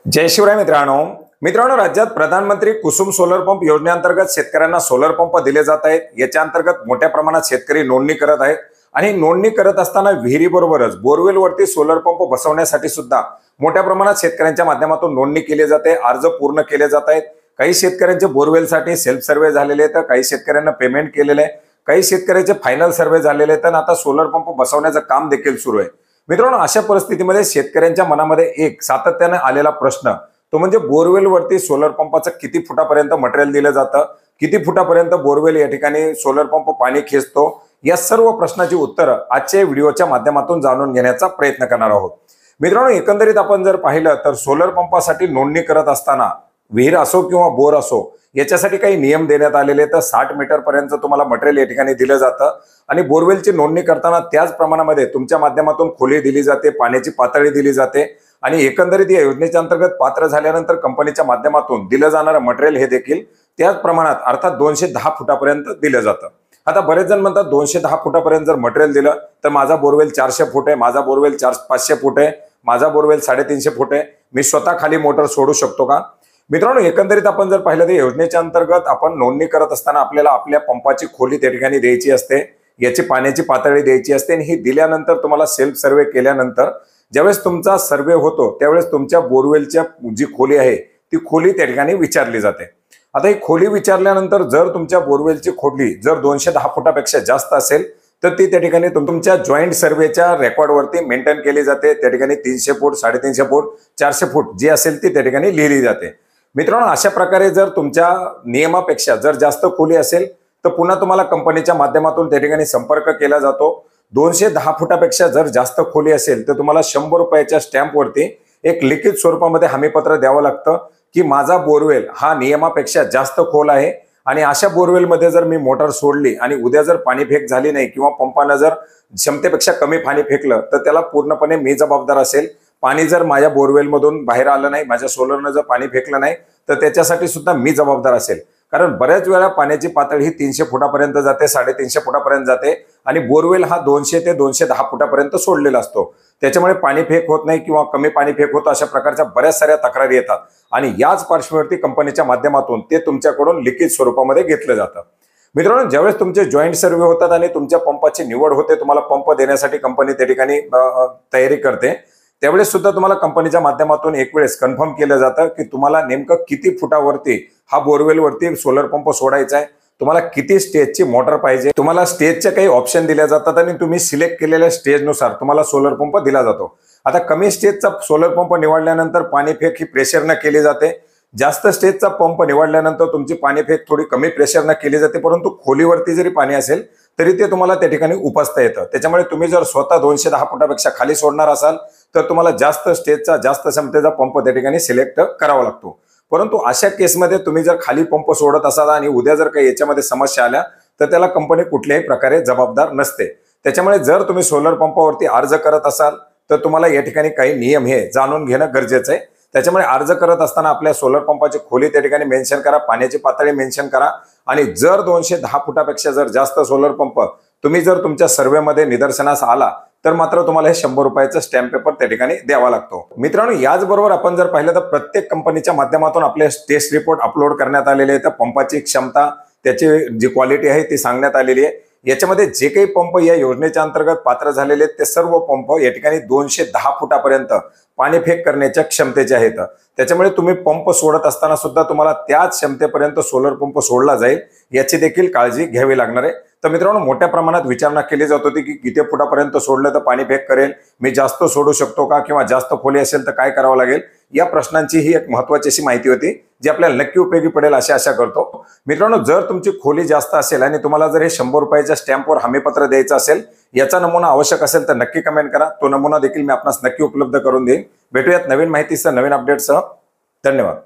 जय शिवराय मित्रांनो, राज्यात प्रधानमंत्री कुसुम सोलर पंप योजनेअंतर्गत शेतकऱ्यांना सोलर पंप दिले जात आहेत। याच्या अंतर्गत मोठ्या प्रमाणात शेतकरी नोंदणी करत आहेत आणि नोंदणी करत असताना विहिरीबरोबरच बोरवेल वरती सोलर पंप बसवण्यासाठी सुद्धा मोठ्या प्रमाणात शेतकऱ्यांच्या माध्यमातून नोंदणी केली जाते, अर्ज पूर्ण केले जात आहेत। काही शेतकऱ्यांचे बोरवेलसाठी सेल्फ सर्वे झालेले आहेत, काही शेतकऱ्यांना पेमेंट केलेले आहे, काही शेतकऱ्यांचे फायनल सर्वे झालेले आहेत आणि आता सोलर पंप बसवण्याचं काम देखील सुरू आहे। मित्रांनो, अशा परिस्थितीमध्ये शेतकऱ्यांच्या मनामध्ये एक सातत्याने आलेला प्रश्न तो म्हणजे बोरवेल वरती सोलर पंपाचं किती फुटापर्यंत मटेरियल दिलं जातं, किती फुटापर्यंत बोरवेल या ठिकाणी सोलर पंप पाणी खेचतो, या सर्व प्रश्नाची उत्तरं आजच्या व्हिडिओच्या माध्यमातून जाणून घेण्याचा प्रयत्न करणार आहोत। मित्रांनो, एकंदरीत आपण जर पाहिलं तर सोलर पंपासाठी नोंदणी करत असताना विहीर असो किंवा बोर असो याच्यासाठी काही नियम देण्यात आलेले, तर 60 मीटर पर्यंत तुम्हाला मटेरियल या ठिकाणी दिलं जातं आणि बोरवेलची नोंदणी करताना त्याच प्रमाणामध्ये तुमच्या माध्यमातून खोली दिली जाते, पाण्याची पातळी दिली जाते आणि एकंदरीत या योजनेच्या अंतर्गत पात्र झाल्यानंतर कंपनीच्या माध्यमातून दिलं जाणारं मटेरियल हे देखील त्याच प्रमाणात अर्थात 210 फुटापर्यंत दिलं जातं। आता बरेच जण म्हणतात 210 फुटापर्यंत जर मटेरियल दिलं तर माझा बोरवेल 400 फूट आहे, माझा बोरवेल 500 फूट आहे, माझा बोरवेल 350 फूट आहे, मी स्वतः खाली मोटर सोडू शकतो का? मित्रांनो, एकंदरीत आपण जर पाहिलं तर योजनेच्या अंतर्गत आपण नोंदणी करत असताना आपल्याला आपल्या पंपाची खोली त्या ठिकाणी द्यायची असते, याची पाण्याची पातळी द्यायची असते आणि ही दिल्यानंतर तुम्हाला सेल्फ सर्वे केल्यानंतर ज्यावेळेस तुमचा सर्वे होतो त्यावेळेस तुमच्या बोरवेलच्या जी खोली आहे ती खोली त्या ठिकाणी विचारली जाते। आता ही खोली विचारल्यानंतर जर तुमच्या बोरवेलची खोली जर 210 फुटापेक्षा जास्त असेल तर ती त्या ठिकाणी तुमच्या जॉईंट सर्वेच्या रेकॉर्डवरती मेंटेन केली जाते। त्या ठिकाणी 300 फूट, 350 फूट, 400 फूट जी असेल ती त्या ठिकाणी लिहिली जाते। मित्रांनो, अशा प्रकारे जर तुमच्या नियमापेक्षा जर जास्त खोली असेल तर पुन्हा तुम्हाला कंपनीच्या माध्यमातून त्या ठिकाणी संपर्क केला जातो। 210 फुटापेक्षा जर जास्त खोली असेल तर तुम्हाला 100 रुपयाच्या स्टॅम्पवरती एक लिखित स्वरूपामध्ये हमीपत्र द्यावं लागतं की माझा बोरवेल हा नियमापेक्षा जास्त खोल आहे आणि अशा बोरवेलमध्ये जर मी मोटर सोडली आणि उद्या जर पाणी फेक झाली नाही किंवा पंपानं जर क्षमतेपेक्षा कमी पाणी फेकलं तर त्याला पूर्णपणे मी जबाबदार असेल। पाणी जर माझ्या बोरवेलमधून बाहेर आलं नाही, माझ्या सोलरनं जर पाणी फेकलं नाही तर त्याच्यासाठी सुद्धा मी जबाबदार असेल। कारण बऱ्याच वेळा पाण्याची पातळी ही 300 फुटापर्यंत जाते, 350 फुटापर्यंत जाते आणि बोरवेल हा 200 ते 210 फुटापर्यंत सोडलेला असतो, त्याच्यामुळे पाणी फेक होत नाही किंवा कमी पाणी फेक होतं, अशा प्रकारच्या बऱ्याच साऱ्या तक्रारी येतात आणि याच पार्श्वभूमीवरती कंपनीच्या माध्यमातून ते तुमच्याकडून लिखित स्वरूपामध्ये घेतलं जातं। मित्रांनो, ज्यावेळेस तुमचे जॉईंट सर्वे होतात आणि तुमच्या पंपाची निवड होते, तुम्हाला पंप देण्यासाठी कंपनी त्या ठिकाणी तयारी करते, त्यावेळेस सुद्धा तुम्हाला कंपनीच्या माध्यमातून एक वेळेस कन्फर्म केलं जातं की तुम्हाला नेमकं किती फुटावरती हा बोरवेलवरती सोलर पंप सोडायचा आहे, तुम्हाला किती स्टेजची मोटर पाहिजे, तुम्हाला स्टेजचे काही ऑप्शन दिले जातात आणि तुम्ही सिलेक्ट केलेल्या स्टेजनुसार तुम्हाला सोलर पंप दिला जातो। आता कमी स्टेजचा सोलर पंप निवडल्यानंतर पाणी फेक ही प्रेशरनं केली जाते, जास्त स्टेजचा पंप निवडल्यानंतर तुमची पाणी फेक थोडी कमी प्रेशरनं केली जाते, परंतु खोलीवरती जरी पाणी असेल तरी ते तुम्हाला त्या ठिकाणी उपसता येतं। त्याच्यामुळे तुम्ही जर स्वतः 210 फुटापेक्षा खाली सोडणार असाल तर तुम्हाला जास्त स्टेजचा जास्त क्षमतेचा पंप त्या ठिकाणी सिलेक्ट करावा लागतो। परंतु अशा केसमध्ये तुम्ही जर खाली पंप सोडत असाल आणि उद्या जर काही याच्यामध्ये समस्या आल्या तर त्याला कंपनी कुठल्याही प्रकारे जबाबदार नसते। त्याच्यामुळे जर तुम्ही सोलर पंपावरती अर्ज करत असाल तर तुम्हाला या ठिकाणी काही नियम हे जाणून घेणं गरजेचं आहे। त्याच्यामुळे अर्ज करत असताना आपल्या सोलर पंपाची खोली त्या ठिकाणी मेन्शन करा, पाण्याची पातळी मेन्शन करा आणि जर 210 फुटापेक्षा जर जास्त सोलर पंप तुम्ही जर तुमच्या सर्वेमध्ये निदर्शनास आला तर मात्र तुम्हाला हे 100 रुपयाचा स्टॅम्प पेपर त्या ठिकाणी द्यावा लागतो। मित्रांनो, याचबरोबर आपण जर पाहिलं तर प्रत्येक कंपनीच्या माध्यमातून आपले टेस्ट रिपोर्ट अपलोड करण्यात आलेले आहेत, पंपाची क्षमता त्याची जी क्वालिटी आहे ती सांगण्यात आलेली आहे। याच्यामध्ये जे काही पंप या योजनेच्या अंतर्गत पात्र झालेले आहेत ते सर्व पंप या ठिकाणी 210 फुटापर्यंत पाणी फेक करण्याच्या क्षमतेचे आहेत। त्याच्यामुळे तुम्ही पंप सोडत असताना सुद्धा तुम्हाला त्याच क्षमतेपर्यंत सोलर पंप सोडला जाईल याची देखील काळजी घ्यावी लागणार आहे। तर मित्रांनो, मोठ्या प्रमाणात विचारणा केली जात होती की किती फुटापर्यंत सोडलं तर पाणी फेक करेल, मी जास्त सोडू शकतो का किंवा जास्त खोली असेल तर काय करावं लागेल, या प्रश्नांची ही एक महत्त्वाची अशी माहिती होती जी आपल्याला नक्की उपयोगी पडेल अशी आशा करतो। मित्रांनो, जर तुमची खोली जास्त असेल आणि तुम्हाला जर हे 100 रुपयाच्या स्टॅम्पवर हमीपत्र द्यायचं असेल, याचा नमुना आवश्यक असेल तर नक्की कमेंट करा, तो नमुना देखील मी आपणास नक्की उपलब्ध करून देईन। भेटूयात नवीन माहितीसह, नवीन अपडेटसह। धन्यवाद।